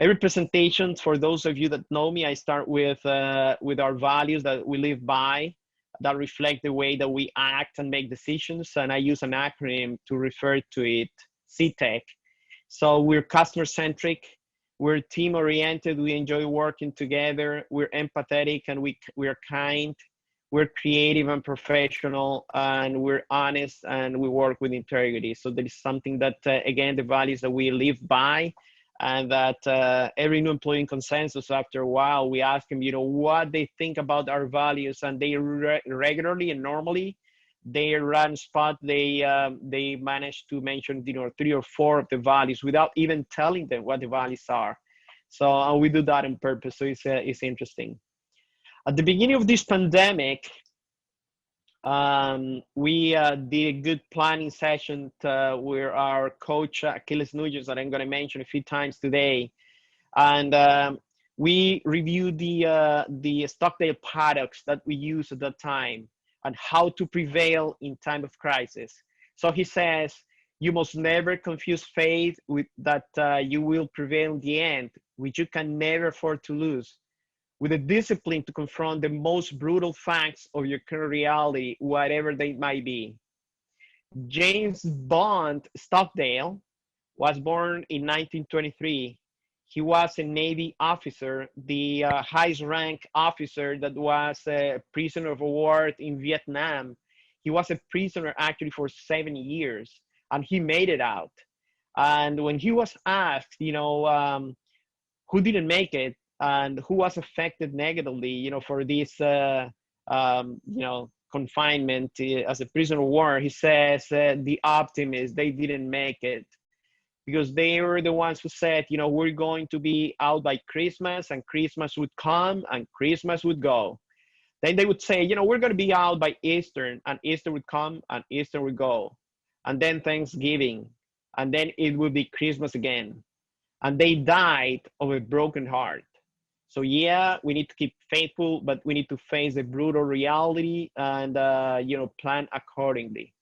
Every presentation, for those of you that know me, I start with our values that we live by, that reflect the way that we act and make decisions. And I use an acronym to refer to it, CTEC. So we're customer centric, we're team oriented, we enjoy working together, we're empathetic, and we're kind, we're creative and professional, and we're honest, and we work with integrity. So there is something that, again, the values that we live by, and that every new employee in consensus, after a while, we ask them, what they think about our values, and they regularly and normally, they run spot, they manage to mention 3 or 4 of the values without even telling them what the values are. So we do that on purpose. So it's interesting. At the beginning of this pandemic, we did a good planning session where our coach, Achilles Nugent, that I'm going to mention a few times today. And we reviewed the Stockdale paradox that we used at that time and how to prevail in time of crisis. So he says, you must never confuse faith with that you will prevail in the end, which you can never afford to lose, with a discipline to confront the most brutal facts of your current reality, whatever they might be. James Bond Stockdale was born in 1923. He was a Navy officer, the highest rank officer that was a prisoner of war in Vietnam. He was a prisoner actually for 7 years, and he made it out. And when he was asked, who didn't make it and who was affected negatively, for this, confinement as a prisoner of war, he says the optimists, they didn't make it, because they were the ones who said, we're going to be out by Christmas, and Christmas would come and Christmas would go. Then they would say, we're going to be out by Easter, and Easter would come and Easter would go. And then Thanksgiving, and then it would be Christmas again. And they died of a broken heart. So yeah, we need to keep faithful, but we need to face the brutal reality and, plan accordingly.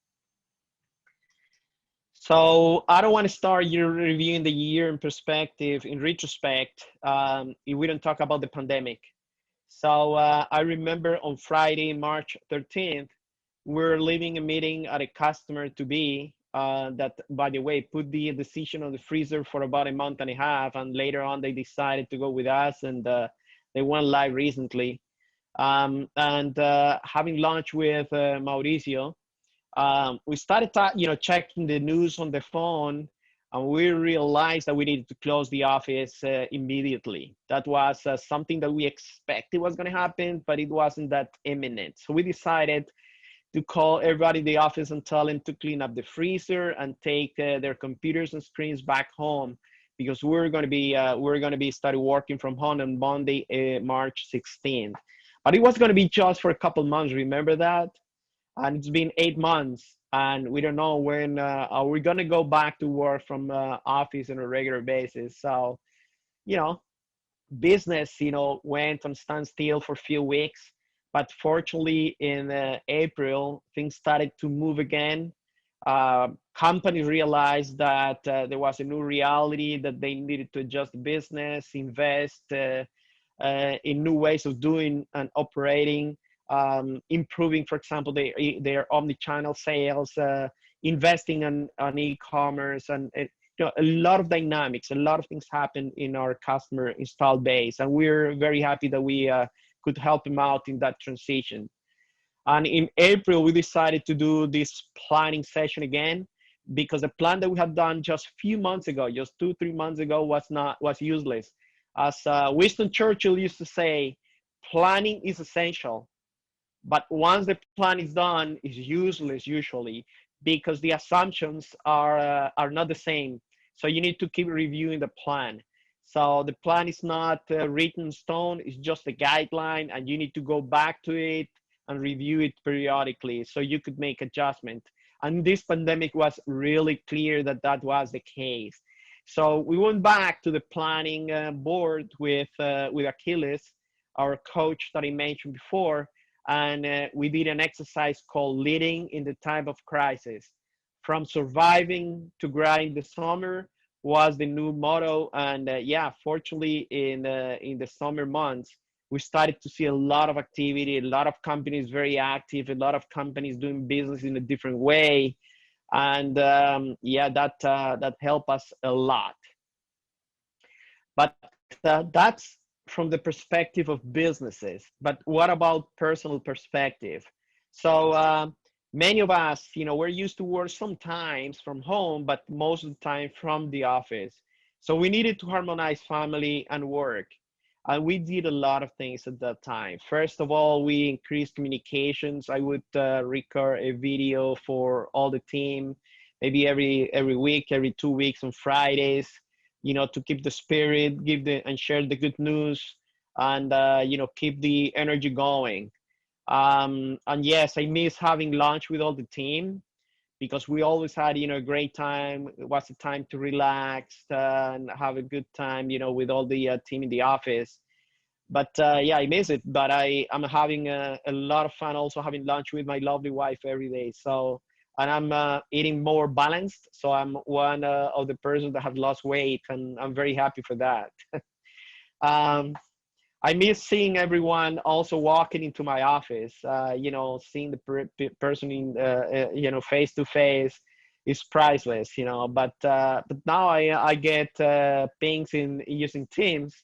So I don't want to start reviewing the year in perspective, in retrospect, if we don't talk about the pandemic. So I remember on Friday, March 13th, we're leaving a meeting at a customer to be that, by the way, put the decision on the freezer for about a month and a half. And later on, they decided to go with us, and they went live recently. And having lunch with Mauricio, we started checking the news on the phone, and we realized that we needed to close the office immediately. That was something that we expected was going to happen, but it wasn't that imminent. So we decided to call everybody in the office and tell them to clean up the freezer and take their computers and screens back home, because we're going to be started working from home on Monday, March 16th. But it was going to be just for a couple months. Remember that? And it's been 8 months, and we don't know when we're going to go back to work from office on a regular basis. So, business, went on standstill for a few weeks. But fortunately, in April, things started to move again. Companies realized that there was a new reality, that they needed to adjust the business, invest in new ways of doing and operating, improving, for example, their omni-channel sales, investing on e-commerce, and a lot of dynamics, a lot of things happen in our customer installed base. And we're very happy that we could help them out in that transition. And in April, we decided to do this planning session again, because the plan that we had done just a few months ago, just 2-3 months ago, was useless. As Winston Churchill used to say, planning is essential, but once the plan is done, it's useless usually, because the assumptions are not the same. So you need to keep reviewing the plan. So the plan is not written in stone, it's just a guideline, and you need to go back to it and review it periodically so you could make adjustment. And this pandemic was really clear that that was the case. So we went back to the planning board with Achilles, our coach that I mentioned before, and we did an exercise called Leading in the Time of Crisis. From surviving to grinding the summer, was the new motto. And yeah, fortunately, in the summer months, we started to see a lot of activity, a lot of companies very active, a lot of companies doing business in a different way, and yeah, that helped us a lot. But that's from the perspective of businesses. But what about personal perspective? So many of us, we're used to work sometimes from home, but most of the time from the office. So we needed to harmonize family and work. And we did a lot of things at that time. First of all, we increased communications. I would record a video for all the team, maybe every week, every 2 weeks on Fridays, to keep the spirit, give the and share the good news, and keep the energy going. And yes, I miss having lunch with all the team because we always had a great time. It was a time to relax and have a good time, with all the team in the office. But yeah, I miss it. But I'm having a lot of fun also having lunch with my lovely wife every day. So, and I'm eating more balanced. So I'm one of the persons that have lost weight, and I'm very happy for that. um, I miss seeing everyone also walking into my office. Seeing the person in, face to face is priceless. But now I get pings in using Teams,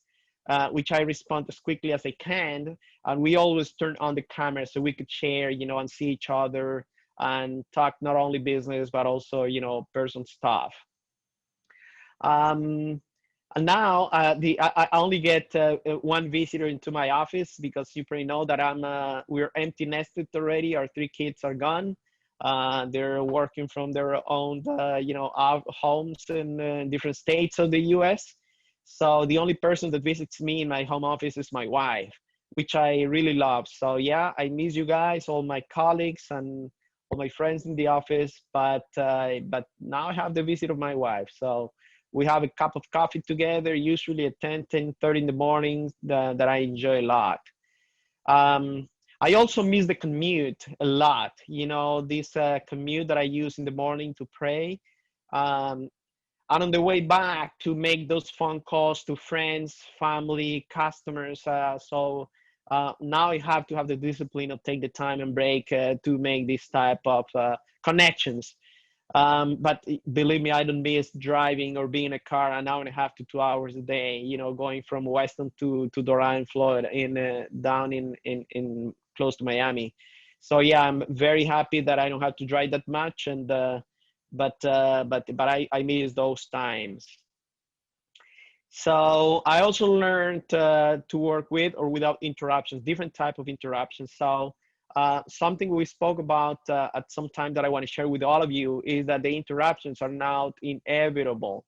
which I respond as quickly as I can, and we always turn on the camera so we could share, and see each other and talk not only business but also person stuff. Um, and now I only get one visitor into my office because you probably know that we're empty nested already. Our three kids are gone. They're working from their own homes in different states of the U.S. So the only person that visits me in my home office is my wife, which I really love. So yeah, I miss you guys, all my colleagues and all my friends in the office. But now I have the visit of my wife. So we have a cup of coffee together, usually at 10:30 in the morning, that I enjoy a lot. Um, I also miss the commute a lot. This commute that I use in the morning to pray. Um, and on the way back to make those phone calls to friends, family, customers. So now I have to have the discipline of take the time and break to make this type of connections. But believe me, I don't miss driving or being in a car an hour and a half to 2 hours a day, going from Weston to Doral, Florida, down in close to Miami. So yeah, I'm very happy that I don't have to drive that much. And but I miss those times. So I also learned to work with or without interruptions, different type of interruptions. So something we spoke about at some time that I want to share with all of you is that the interruptions are now inevitable.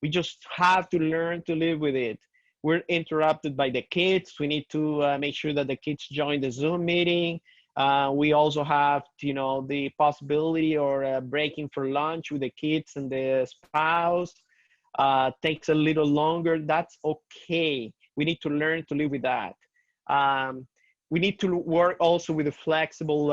We just have to learn to live with it. We're interrupted by the kids. We need to make sure that the kids join the Zoom meeting. We also have, the possibility or breaking for lunch with the kids and the spouse. Takes a little longer. That's okay. We need to learn to live with that. Um, we need to work also with a flexible,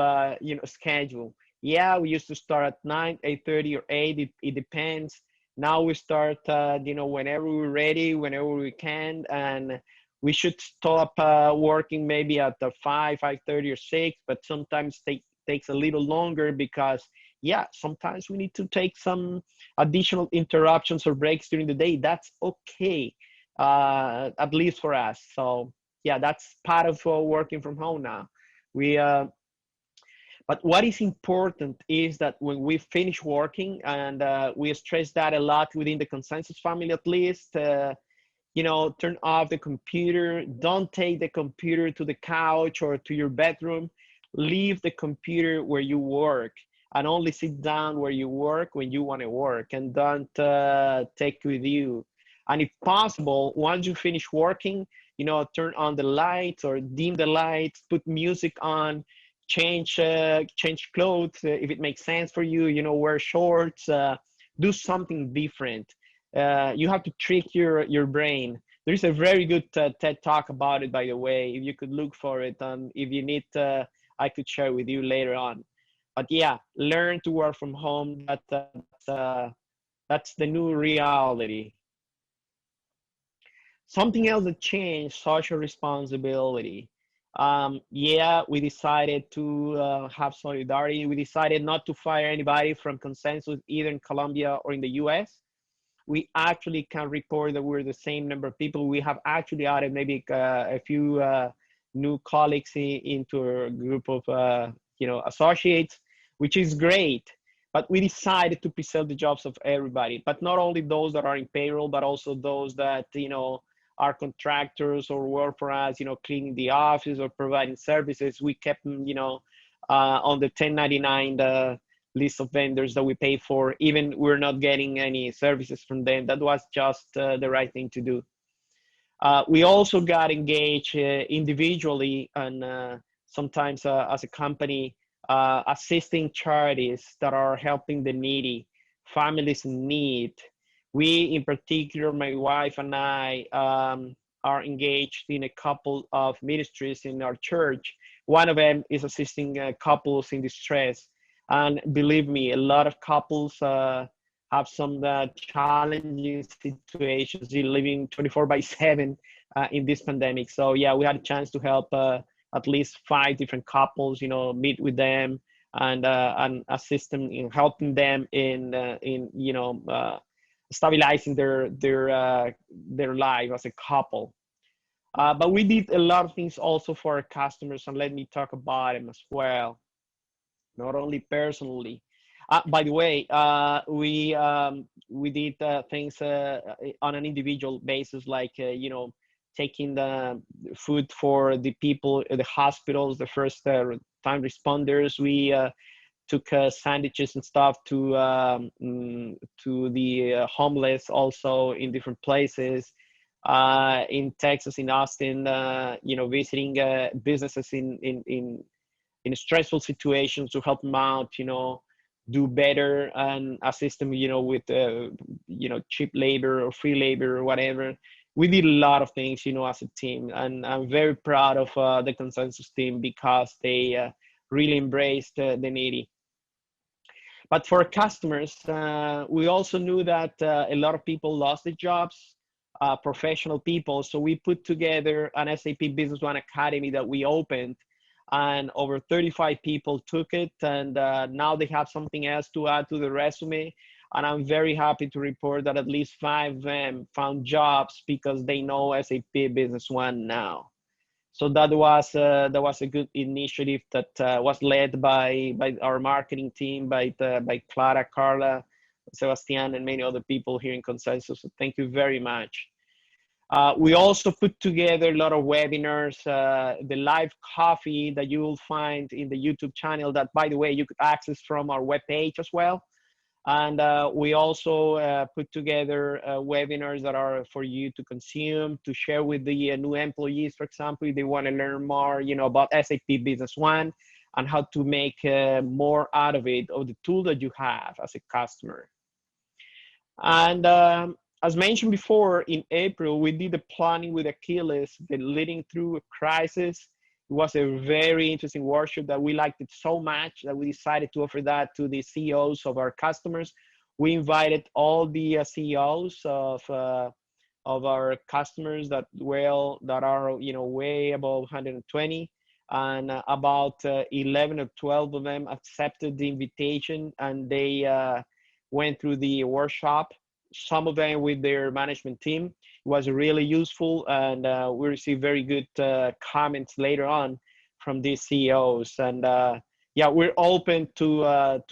schedule. Yeah, we used to start at 9, 8:30, or 8. It depends. Now we start, whenever we're ready, whenever we can, and we should stop working maybe at the 5, 5:30, or 6. But sometimes takes a little longer because, yeah, sometimes we need to take some additional interruptions or breaks during the day. That's okay, at least for us. So yeah, that's part of working from home now. We But what is important is that when we finish working, and we stress that a lot within the consensus family, at least, turn off the computer. Don't take the computer to the couch or to your bedroom. Leave the computer where you work, and only sit down where you work when you want to work, and don't take with you. And if possible, once you finish working, turn on the lights or dim the lights, put music on, change clothes if it makes sense for you. Wear shorts, do something different. You have to trick your brain. There's a very good TED talk about it, by the way. If you could look for it, and if you need, I could share with you later on. But yeah, learn to work from home. That's the new reality. Something else that changed, social responsibility. Yeah, we decided to have solidarity. We decided not to fire anybody from consensus, either in Colombia or in the US. We actually can report that we're the same number of people. We have actually added maybe a few new colleagues into a group of associates, which is great. But we decided to preserve the jobs of everybody, but not only those that are in payroll, but also those that are contractors or work for us, cleaning the office or providing services. We kept them, on the 1099 list of vendors that we pay for, even we're not getting any services from them. That was just the right thing to do. We also got engaged individually and sometimes as a company, assisting charities that are helping the needy, families in need. We, in particular, my wife and I, are engaged in a couple of ministries in our church. One of them is assisting couples in distress. And believe me, a lot of couples have some challenging situations in living 24/7 in this pandemic. So yeah, we had a chance to help at least 5 different couples, meet with them and assist them in helping them in stabilizing their life as a couple. But we did a lot of things also for our customers, and let me talk about them as well, not only personally. By the way, we did things on an individual basis, like taking the food for the people at the hospitals, the first time responders. We took sandwiches and stuff to the homeless, also in different places. In Texas, in Austin, visiting businesses in stressful situations to help them out, do better and assist them, with, cheap labor or free labor or whatever. We did a lot of things, as a team, and I'm very proud of the consensus team because they really embraced the needy. But for customers, we also knew that a lot of people lost their jobs, professional people. So we put together an SAP Business One Academy that we opened, and over 35 people took it, and now they have something else to add to the resume. And I'm very happy to report that at least 5 of them found jobs because they know SAP Business One now. So that was a good initiative that was led by our marketing team, by Clara, Carla, Sebastian, and many other people here in Consensus. So thank you very much. We also put together a lot of webinars, the live coffee that you will find in the YouTube channel that, by the way, you could access from our webpage as well. And we also put together webinars that are for you to consume, to share with the new employees, for example, if they want to learn more, about SAP Business One and how to make more out of it, of the tool that you have as a customer. And as mentioned before, in April, we did the planning with Achilles, the leading through a crisis. It was a very interesting workshop that we liked it so much that we decided to offer that to the CEOs of our customers. We invited all the CEOs of our customers that are way above 120, and about 11 or 12 of them accepted the invitation, and they went through the workshop. Some of them with their management team. It was really useful, and we received very good comments later on from these CEOs. And yeah, we're open to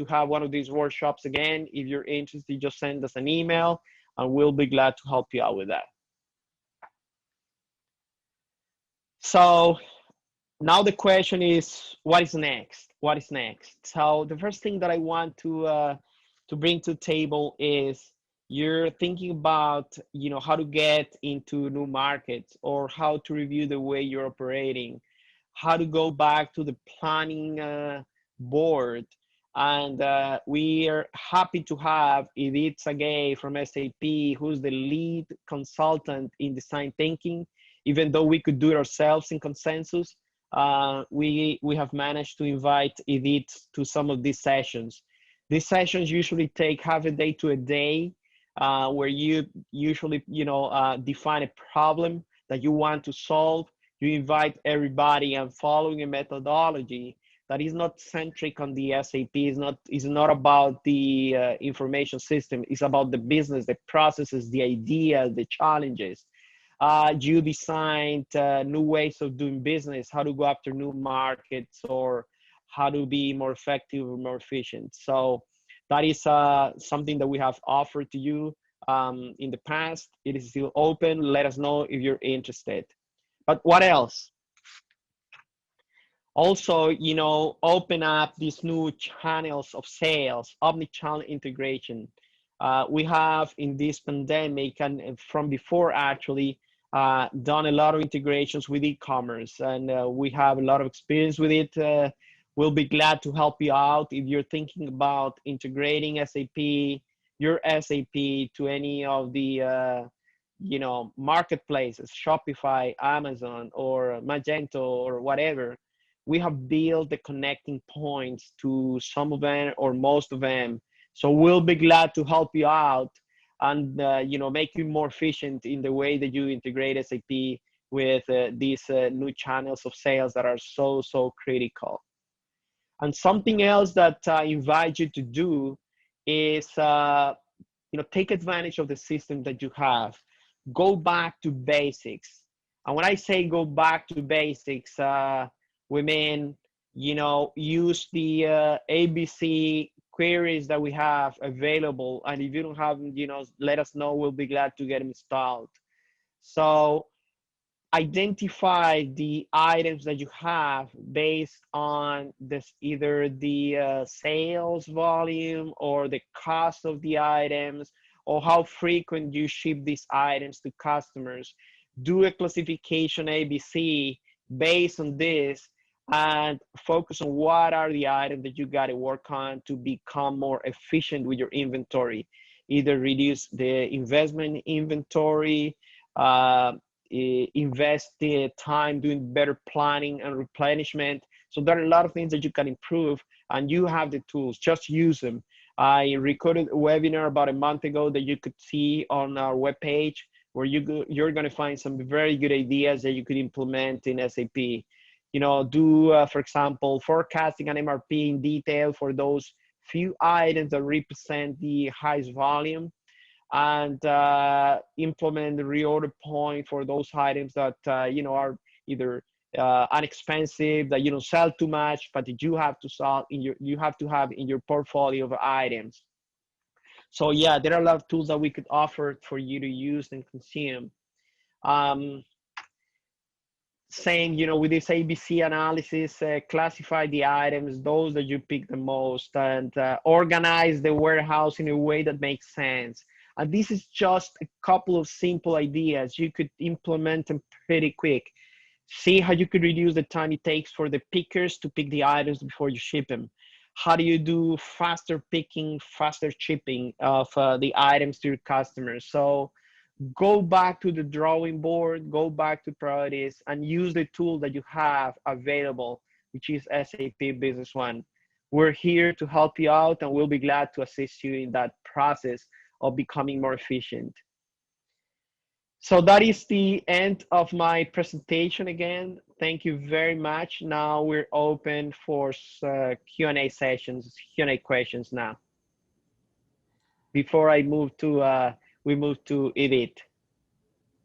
have one of these workshops again. If you're interested, just send us an email, and we'll be glad to help you out with that. So now the question is, what is next? What is next? So the first thing that I want to bring to the table is, you're thinking about how to get into new markets, or how to review the way you're operating, how to go back to the planning board. And we are happy to have Idit Saguey from SAP, who's the lead consultant in design thinking. Even though we could do it ourselves in Consensus, we have managed to invite Idit to some of these sessions. These sessions usually take half a day to a day. where you usually, define a problem that you want to solve. You invite everybody and following a methodology that is not centric on the SAP, is not about the information system. It's about the business, the processes, the ideas, the challenges. You designed new ways of doing business, how to go after new markets, or how to be more effective or more efficient. So that is something that we have offered to you in the past. It is still open. Let us know if you're interested. But what else? Also, open up these new channels of sales, omni-channel integration. We have in this pandemic and from before actually done a lot of integrations with e-commerce, and we have a lot of experience with it. We'll be glad to help you out if you're thinking about integrating your SAP to any of the marketplaces, Shopify, Amazon, or Magento, or whatever. We have built the connecting points to some of them or most of them. So we'll be glad to help you out and make you more efficient in the way that you integrate SAP with these new channels of sales that are so critical. And something else that I invite you to do is take advantage of the system that you have. Go back to basics. And when I say go back to basics, we mean, use the ABC queries that we have available. And if you don't have them, let us know. We'll be glad to get them installed. So identify the items that you have based on either the sales volume or the cost of the items, or how frequent you ship these items to customers. Do a classification ABC based on this, and focus on what are the items that you got to work on to become more efficient with your inventory. Either reduce the investment inventory, invest the time doing better planning and replenishment. So there are a lot of things that you can improve, and you have the tools. Just use them. I recorded a webinar about a month ago that you could see on our webpage, where you're going to find some very good ideas that you could implement in SAP. Do, for example, forecasting an MRP in detail for those few items that represent the highest volume, and implement the reorder point for those items that are either inexpensive, that you don't sell too much, but that you have to have in your portfolio of items. So yeah, there are a lot of tools that we could offer for you to use and consume. Saying, with this ABC analysis, classify the items, those that you pick the most, and organize the warehouse in a way that makes sense. And this is just a couple of simple ideas. You could implement them pretty quick. See how you could reduce the time it takes for the pickers to pick the items before you ship them. How do you do faster picking, faster shipping of the items to your customers? So go back to the drawing board, go back to priorities, and use the tool that you have available, which is SAP Business One. We're here to help you out, and we'll be glad to assist you in that process of becoming more efficient. So that is the end of my presentation again. Thank you very much. Now we're open for Q&A sessions, Q&A questions now. Before I move to, we move to Idit.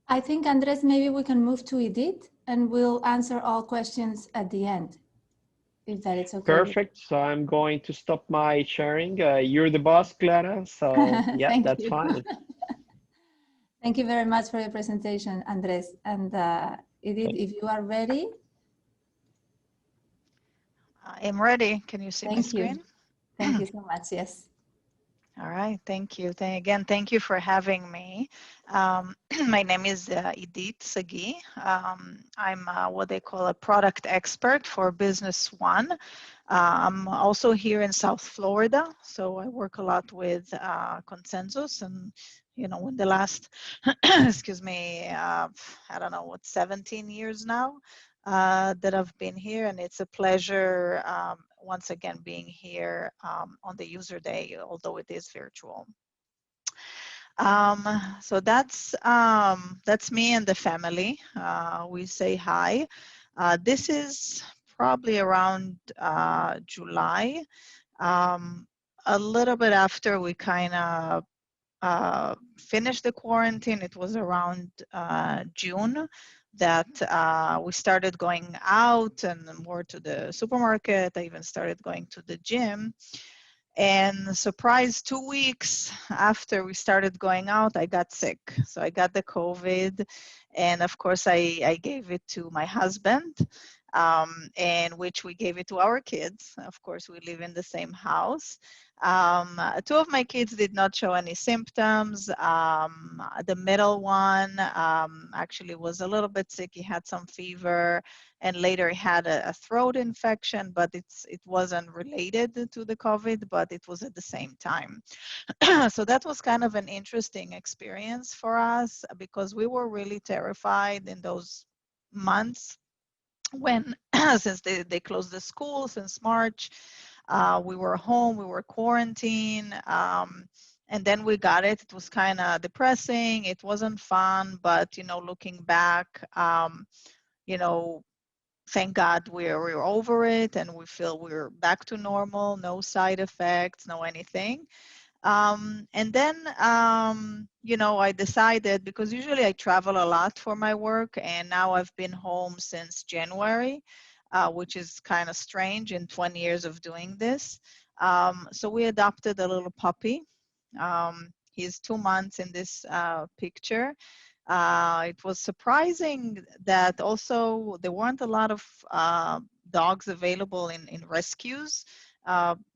I think, Andres, maybe we can move to Idit, and we'll answer all questions at the end, if that is okay. Perfect. So I'm going to stop my sharing. You're the boss, Clara. So yeah, that's fine. Thank you very much for your presentation, Andres. And Idit, if you are ready. I am ready. Can you see my screen? Thank you so much. Yes. All right. Thank you. Again, thank you for having me. My name is Idit Saguey. I'm what they call a product expert for Business One. I'm also here in South Florida, so I work a lot with Consensus, and in the last, excuse me, I don't know, 17 years now that I've been here, and it's a pleasure once again being here on the user day, although it is virtual. So that's me and the family. We say hi. This is probably around July. Um, a little bit after we kind of finished the quarantine, it was around June that we started going out and more to the supermarket. I even started going to the gym. And surprise, 2 weeks after we started going out, I got sick. So I got the COVID. And of course, I gave it to my husband, and which we gave it to our kids. Of course, we live in the same house. Two of my kids did not show any symptoms. The middle one actually was a little bit sick. He had some fever, and later he had a throat infection, but it wasn't related to the COVID, but it was at the same time. So that was kind of an interesting experience for us because we were really terrified in those months when, since they closed the school since March, we were home, we were quarantined, and then we got it. It was kind of depressing. It wasn't fun, but looking back, thank God we're over it, and we feel we're back to normal. No side effects, no anything. And then, I decided, because usually I travel a lot for my work, and now I've been home since January, which is kind of strange in 20 years of doing this. So we adopted a little puppy. He's 2 months in this picture. It was surprising that also there weren't a lot of dogs available in rescues.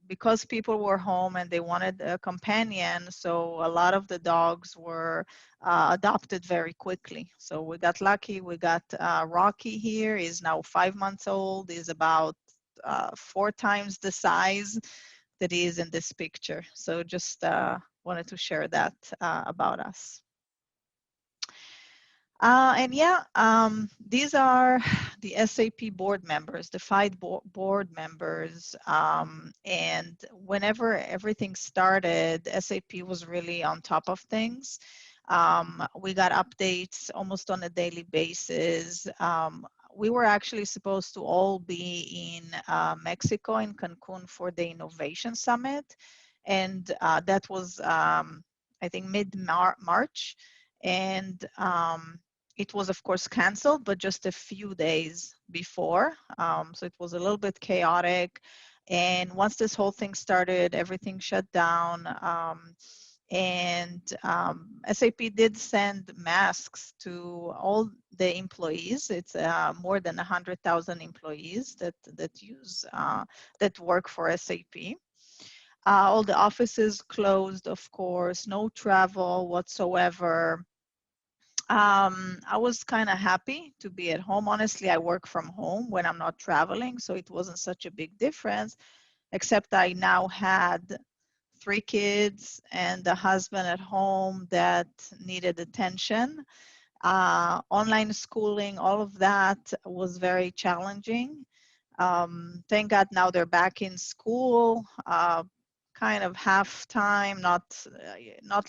Because people were home and they wanted a companion, so a lot of the dogs were adopted very quickly. So we got lucky. We got Rocky here. He's now 5 months old. He's about 4 times the size that he is in this picture. So just wanted to share that about us. And yeah, these are the SAP board members, the 5 board members. And whenever everything started, SAP was really on top of things. We got updates almost on a daily basis. We were actually supposed to all be in Mexico, in Cancun, for the Innovation Summit. And that was, I think, mid-March. And it was, of course, canceled, but just a few days before. So it was a little bit chaotic. And once this whole thing started, everything shut down. SAP did send masks to all the employees. It's more than 100,000 employees that work for SAP. All the offices closed, of course, no travel whatsoever. I was kind of happy to be at home. Honestly, I work from home when I'm not traveling, so it wasn't such a big difference, except I now had 3 kids and a husband at home that needed attention. Online schooling, all of that was very challenging. Thank God now they're back in school, kind of half time, not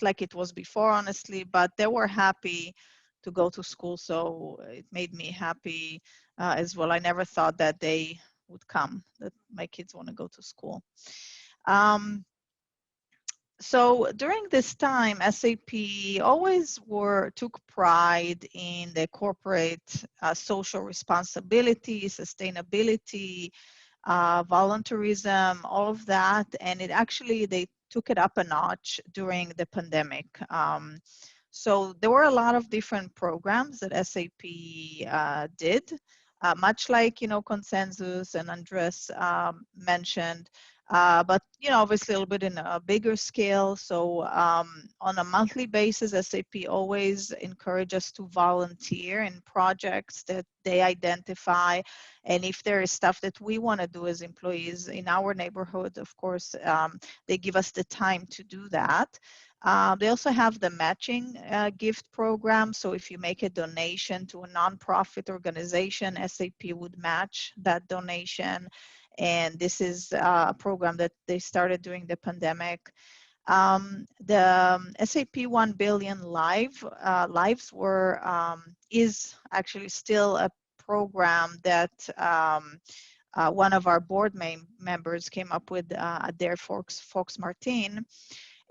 like it was before, honestly, but they were happy to go to school, so it made me happy as well. I never thought that day would come, that my kids want to go to school. So during this time, SAP always took pride in the corporate social responsibility, sustainability, voluntarism, all of that. And they took it up a notch during the pandemic. So there were a lot of different programs that SAP did, much like, Consensus and Andres mentioned. But obviously a little bit in a bigger scale. So on a monthly basis, SAP always encourage us to volunteer in projects that they identify. And if there is stuff that we want to do as employees in our neighborhood, of course, they give us the time to do that. They also have the matching gift program. So if you make a donation to a nonprofit organization, SAP would match that donation. And this is a program that they started during the pandemic. The SAP 1 billion lives were is actually still a program that one of our board members came up with, Adair Fox Martin,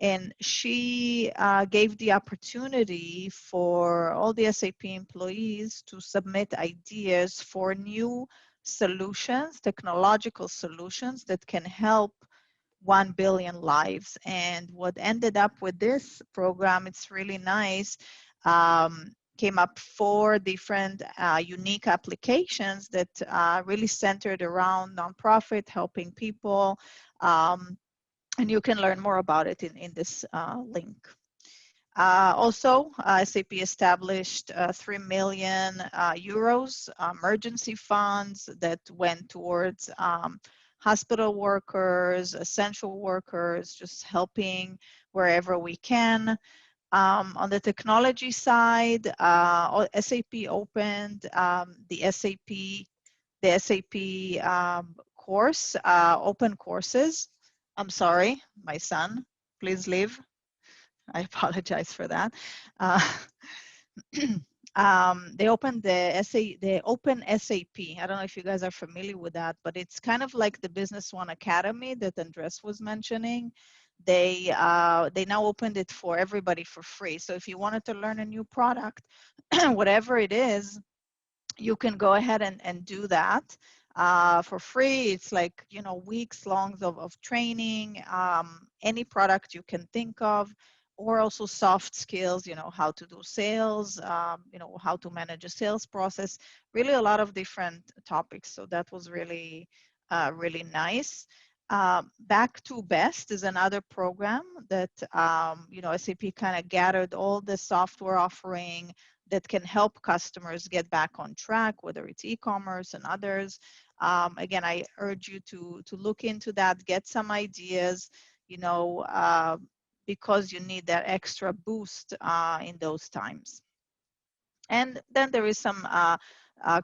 and she gave the opportunity for all the SAP employees to submit ideas for new solutions, technological solutions that can help 1 billion lives. And what ended up with this program, it's really nice, came up 4 different unique applications that really centered around nonprofit, helping people. And you can learn more about it in this link. Also, SAP established 3 million euros emergency funds that went towards hospital workers, essential workers, just helping wherever we can. On the technology side, SAP opened the SAP course, open courses. I'm sorry, my son, please leave. I apologize for that. They opened the Open SAP. I don't know if you guys are familiar with that, but it's kind of like the Business One Academy that Andres was mentioning. They now opened it for everybody for free. So if you wanted to learn a new product, whatever it is, you can go ahead and do that for free. It's like, you know, weeks long of training, any product you can think of, or also soft skills, you know, how to do sales, you know, how to manage a sales process, really a lot of different topics. So that was really, really nice. Back to Best is another program that, you know, SAP kind of gathered all the software offering that can help customers get back on track, whether it's e-commerce and others. Again, I urge you to look into that, get some ideas, you know, because you need that extra boost in those times. And then there is some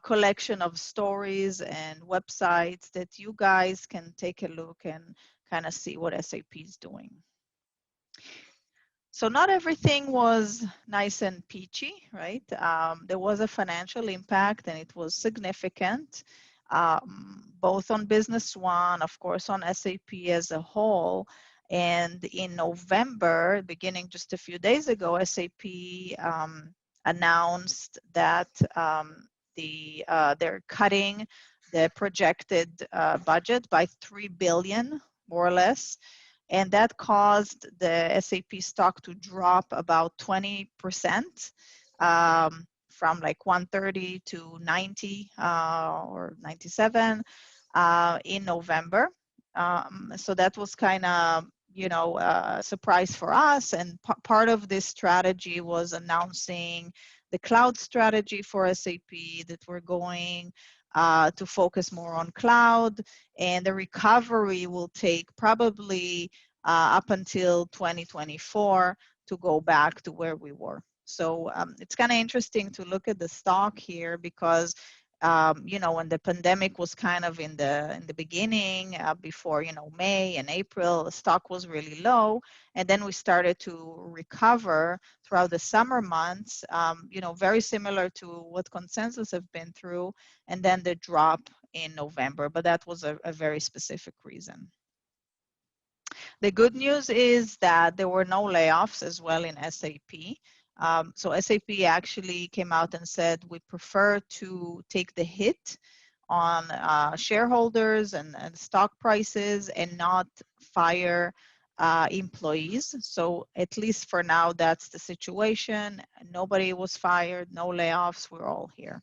collection of stories and websites that you guys can take a look and kind of see what SAP is doing. So not everything was nice and peachy, right? There was a financial impact, and it was significant, both on Business One, of course, on SAP as a whole. And in November, beginning just a few days ago, SAP announced that they're cutting the projected budget by 3 billion, more or less. And that caused the SAP stock to drop about 20%, from like 130 to 90 or 97 in November. So that was kind of, you know, a surprise for us. And part of this strategy was announcing the cloud strategy for SAP, that we're going to focus more on cloud, and the recovery will take probably up until 2024 to go back to where we were. So it's kind of interesting to look at the stock here, because you know, when the pandemic was kind of in the beginning, before, you know, May and April, the stock was really low, and then we started to recover throughout the summer months, you know, very similar to what consensus have been through, and then the drop in November, but that was a very specific reason. The good news is that there were no layoffs as well in SAP. So SAP actually came out and said, we prefer to take the hit on shareholders and stock prices and not fire employees. So at least for now, that's the situation. Nobody was fired, no layoffs, we're all here.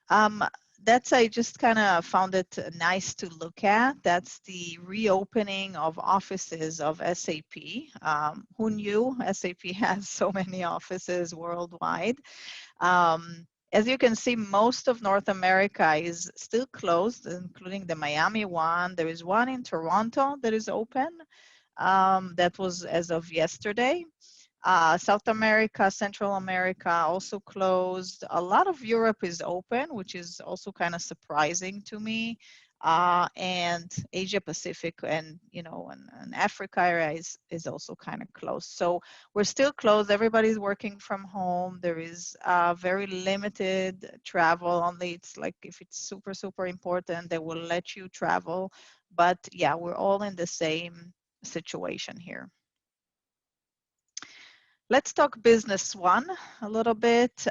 I just kind of found it nice to look at. That's the reopening of offices of SAP. Who knew SAP has so many offices worldwide? As you can see, most of North America is still closed, including the Miami one. There is one in Toronto that is open. That was as of yesterday. South America, Central America also closed. A lot of Europe is open, which is also kind of surprising to me. and Asia Pacific and and Africa area is also kind of closed. So we're still closed. Everybody's working from home. There is very limited travel. Only it's like if it's super important, they will let you travel. But yeah, we're all in the same situation here. Let's talk Business One a little bit.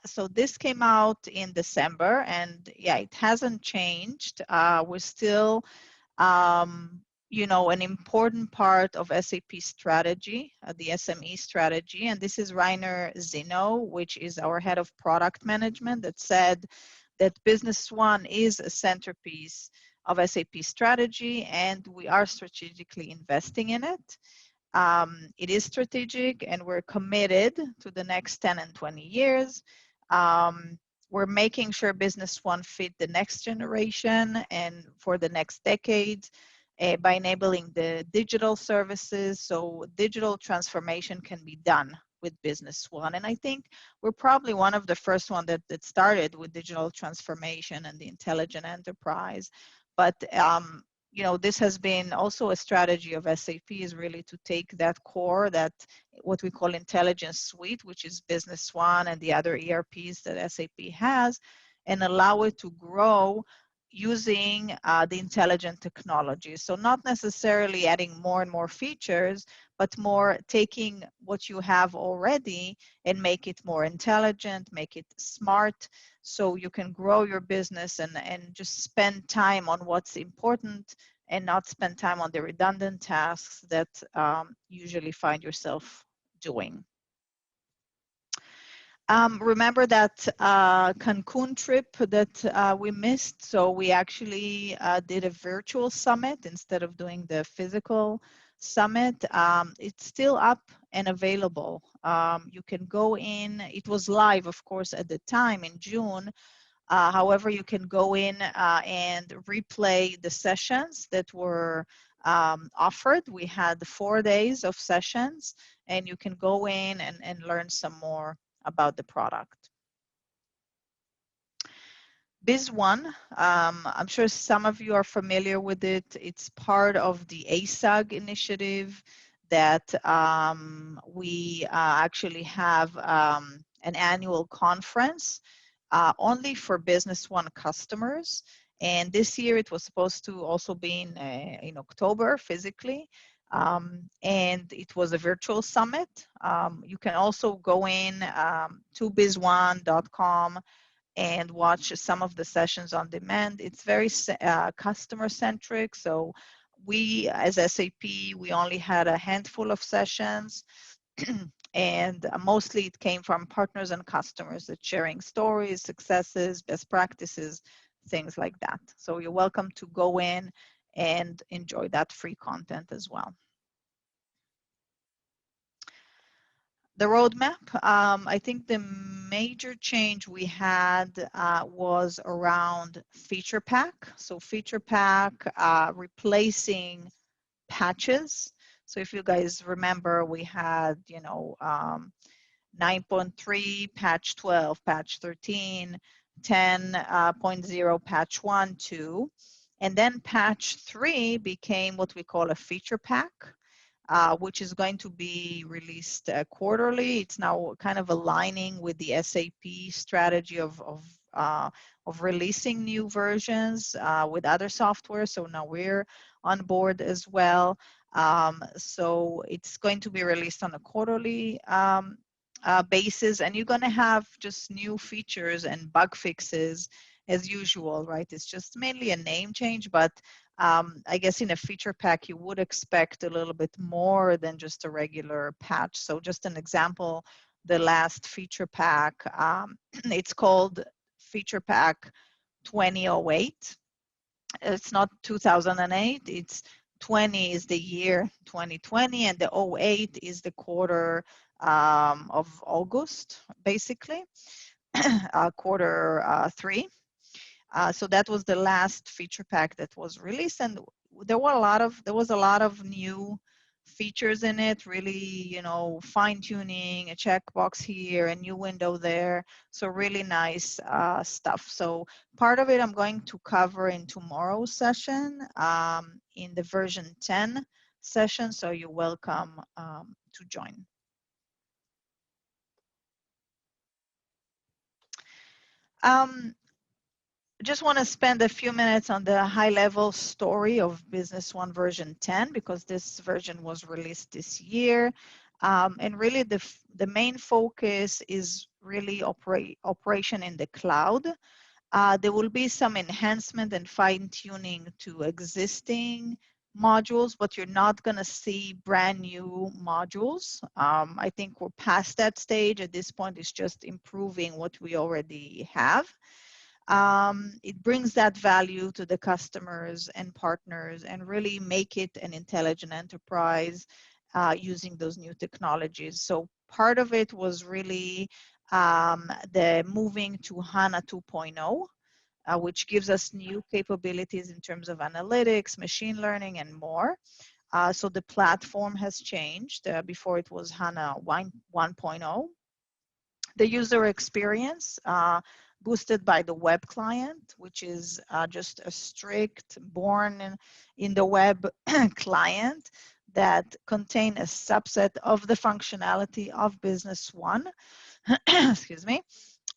So this came out in December, and yeah, it hasn't changed. We're still, an important part of SAP strategy, the SME strategy. And this is Rainer Zino, which is our head of product management, that said that Business One is a centerpiece of SAP strategy, and we are strategically investing in it. It is strategic, and we're committed to the next 10 and 20 years. We're making sure Business One fit the next generation and for the next decades by enabling the digital services, so digital transformation can be done with Business One. And I think we're probably one of the first one that started with digital transformation and the intelligent enterprise. But this has been also a strategy of SAP, is really to take that core, that what we call intelligence suite, which is Business One and the other ERPs that SAP has, and allow it to grow using the intelligent technology. So not necessarily adding more and more features, but more taking what you have already and make it more intelligent, make it smart, so you can grow your business and just spend time on what's important and not spend time on the redundant tasks that usually find yourself doing. Remember that Cancun trip that we missed? So we actually did a virtual summit instead of doing the physical summit. It's still up and available. You can go in. It was live, of course, at the time in June. However, you can go in and replay the sessions that were offered. We had 4 days of sessions, and you can go in and learn some more about the product. Biz One, I'm sure some of you are familiar with it. It's part of the ASAG initiative that we actually have an annual conference only for Business One customers. And this year it was supposed to also be in October physically. And it was a virtual summit. You can also go in to bizone.com and watch some of the sessions on demand. It's very customer centric. So we, as SAP, we only had a handful of sessions. And mostly it came from partners and customers that sharing stories, successes, best practices, things like that. So you're welcome to go in and enjoy that free content as well. The roadmap, I think the major change we had was around feature pack. So feature pack replacing patches. So if you guys remember, we had, 9.3, patch 12, patch 13, 10.0, patch 1, 2. And then patch 3 became what we call a feature pack, which is going to be released quarterly. It's now kind of aligning with the SAP strategy of releasing new versions with other software. So now we're on board as well. So it's going to be released on a quarterly basis, and you're going to have just new features and bug fixes as usual, right? It's just mainly a name change, but I guess in a feature pack, you would expect a little bit more than just a regular patch. So just an example, the last feature pack, it's called feature pack 2008. It's not 2008, it's 20 is the year 2020, and the 08 is the quarter of August, basically, quarter 3. So that was the last feature pack that was released, and there was a lot of new features in it, really, you know, fine tuning, a checkbox here, a new window there. So really nice stuff. So part of it I'm going to cover in tomorrow's session in the version 10 session. So you're welcome to join. Just want to spend a few minutes on the high-level story of Business One version 10 because this version was released this year. And really the main focus is really operation in the cloud. There will be some enhancement and fine-tuning to existing modules, but you're not going to see brand new modules. I think we're past that stage. At this point, it's just improving what we already have. It brings that value to the customers and partners and really make it an intelligent enterprise using those new technologies. So part of it was really the moving to HANA 2.0, which gives us new capabilities in terms of analytics, machine learning, and more. So the platform has changed. Before it was HANA 1.0. The user experience boosted by the web client, which is just a strict born in the web client that contain a subset of the functionality of Business One. Excuse me.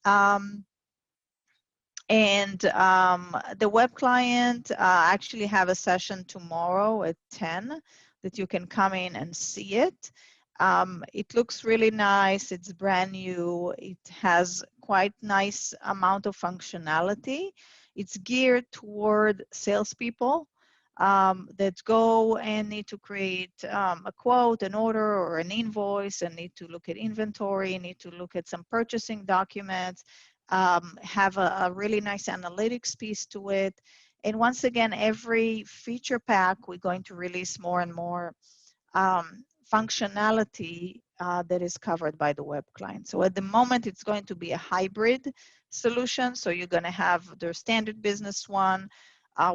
The web client actually have a session tomorrow at 10 that you can come in and see it. It looks really nice. It's brand new. It has quite nice amount of functionality. It's geared toward salespeople that go and need to create a quote, an order, or an invoice, and need to look at inventory, need to look at some purchasing documents, have a really nice analytics piece to it. And once again, every feature pack, we're going to release more and more functionality that is covered by the web client. So at the moment, it's going to be a hybrid solution. So you're going to have their standard Business One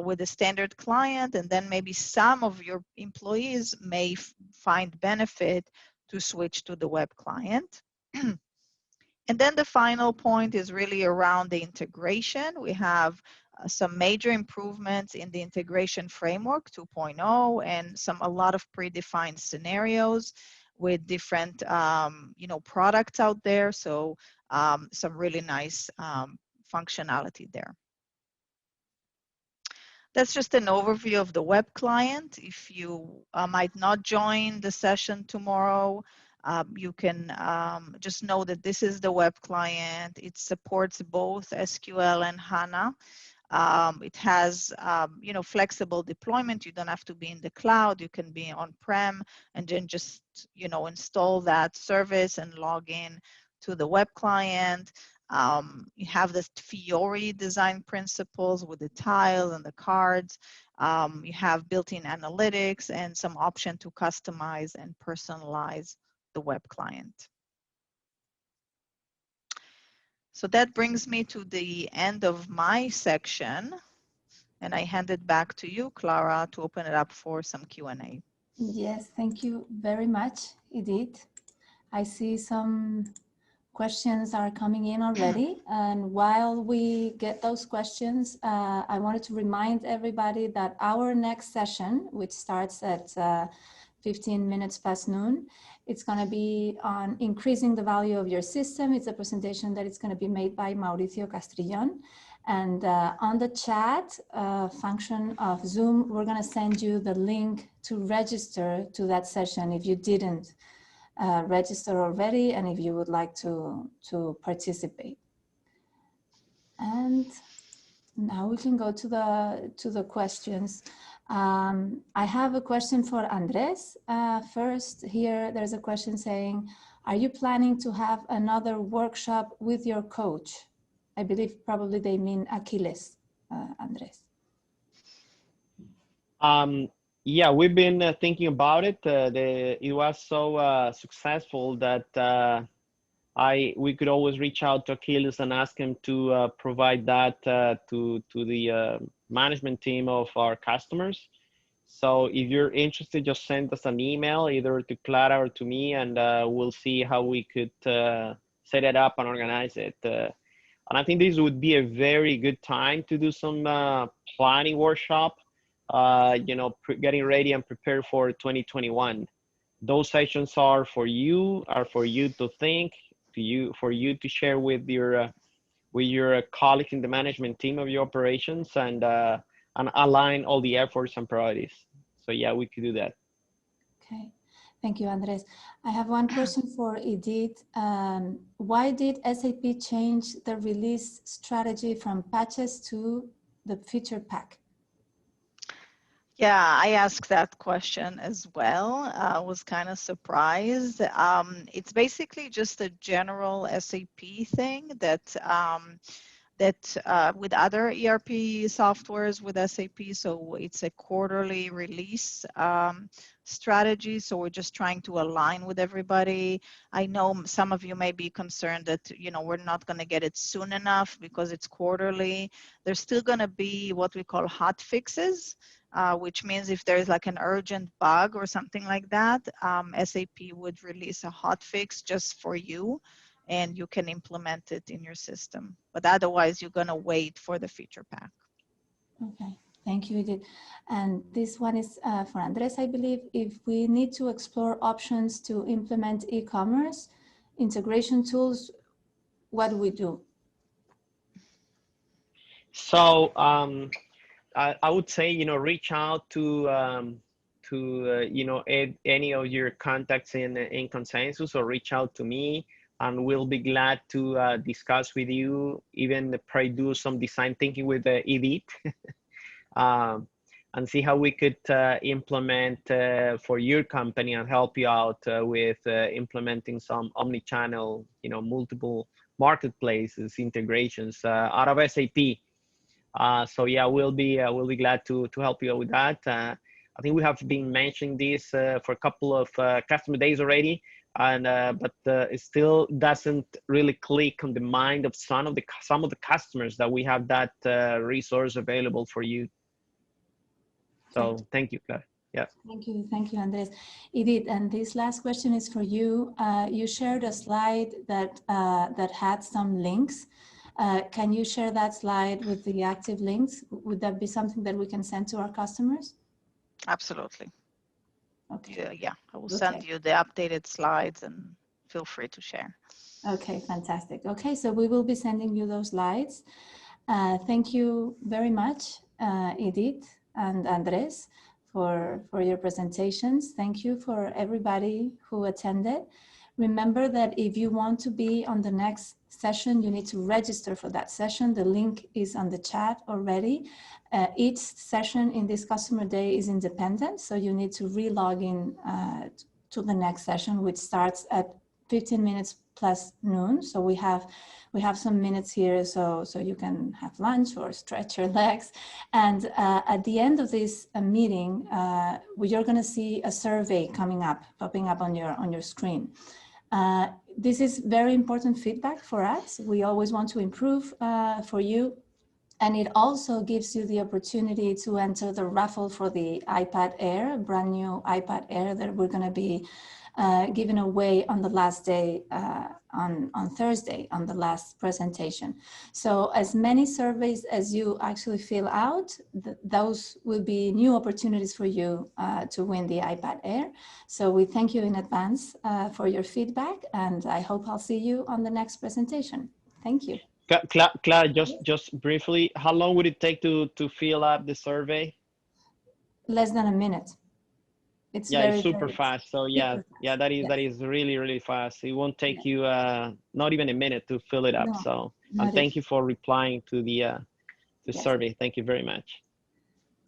with a standard client, and then maybe some of your employees may find benefit to switch to the web client. And then the final point is really around the integration. We have some major improvements in the integration framework 2.0 and a lot of predefined scenarios with different products out there. So some really nice functionality there. That's just an overview of the web client. If you might not join the session tomorrow, you can just know that this is the web client. It supports both SQL and HANA. It has, flexible deployment. You don't have to be in the cloud. You can be on-prem and then just, install that service and log in to the web client. You have the Fiori design principles with the tiles and the cards. You have built-in analytics and some option to customize and personalize the web client. So that brings me to the end of my section, and I hand it back to you, Clara, to open it up for some Q&A. Yes, thank you very much, Idit. I see some questions are coming in already, and while we get those questions, I wanted to remind everybody that our next session, which starts at 15 minutes past noon, it's going to be on increasing the value of your system. It's a presentation that is going to be made by Mauricio Castrillon. And on the chat function of Zoom, we're going to send you the link to register to that session if you didn't register already and if you would like to participate. And now we can go to the questions. I have a question for Andres. First, here there's a question saying, are you planning to have another workshop with your coach? I believe probably they mean Achilles, Andres. Yeah, we've been thinking about it. It was so successful that we could always reach out to Achilles and ask him to provide that to the management team of our customers. So if you're interested, just send us an email either to Clara or to me, and we'll see how we could set it up and organize it. And I think this would be a very good time to do some planning workshop, you know, getting ready and prepare for 2021. Those sessions are for you to think, for you to share with your colleagues in the management team of your operations, and align all the efforts and priorities. So yeah, we could do that. Okay, thank you, Andres. I have one question for Idit. Why did SAP change the release strategy from patches to the feature pack? Yeah, I asked that question as well. I was kind of surprised. It's basically just a general SAP thing that with other ERP softwares with SAP, so it's a quarterly release strategy. So we're just trying to align with everybody. I know some of you may be concerned that, you know, we're not going to get it soon enough because it's quarterly. There's still going to be what we call hot fixes. Which means if there's like an urgent bug or something like that, SAP would release a hot fix just for you, and you can implement it in your system. But otherwise, you're going to wait for the feature pack. Okay, thank you, Edith. And this one is for Andres, I believe. If we need to explore options to implement e-commerce integration tools, what do we do? So I would say, you know, reach out to you know, any of your contacts in Consensus, or reach out to me, and we'll be glad to discuss with you, even probably do some design thinking with Idit, and see how we could implement for your company and help you out with implementing some omni-channel, you know, multiple marketplaces integrations out of SAP. So yeah, we'll be glad to help you out with that. I think we have been mentioning this for a couple of customer days already, and but it still doesn't really click on the mind of some of the customers that we have that resource available for you. So thank you, Claire. Yeah. Thank you, Andres. Edith, and this last question is for you. You shared a slide that that had some links. Can you share that slide with the active links? Would that be something that we can send to our customers? Absolutely. Okay. Yeah, I will send you the updated slides, and feel free to share. Okay, fantastic. Okay, so we will be sending you those slides. Thank you very much, Edith and Andres, for your presentations. Thank you for everybody who attended. Remember that if you want to be on the next session, you need to register for that session. The link is on the chat already. Each session in this customer day is independent, so you need to re-log in to the next session, which starts at 15 minutes plus noon. So we have some minutes here, so you can have lunch or stretch your legs. And at the end of this meeting, you're going to see a survey popping up on your screen. This is very important feedback for us. We always want to improve for you. And it also gives you the opportunity to enter the raffle for the iPad Air, a brand new iPad Air that we're going to be giving away on the last day, on Thursday, on the last presentation. So as many surveys as you actually fill out, those will be new opportunities for you to win the iPad Air. So we thank you in advance for your feedback, and I hope I'll see you on the next presentation. Thank you. Clara, just briefly, how long would it take to fill up the survey? Less than a minute. It's it's super fast. So yeah, that is really fast. It won't take you not even a minute to fill it up. No, so and thank you for replying to the survey. Thank you very much.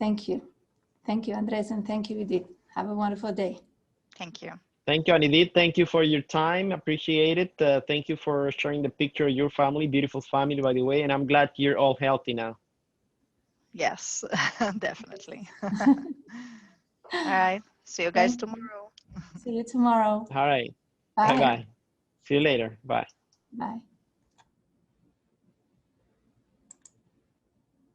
Thank you, Andres, and thank you, Edith. Have a wonderful day. Thank you. Thank you, Idit. Thank you for your time. Appreciate it. Thank you for sharing the picture of your family, beautiful family, by the way. And I'm glad you're all healthy now. Yes, definitely. All right. See you guys tomorrow. See you tomorrow. All right. Bye. Bye-bye. See you later. Bye. Bye.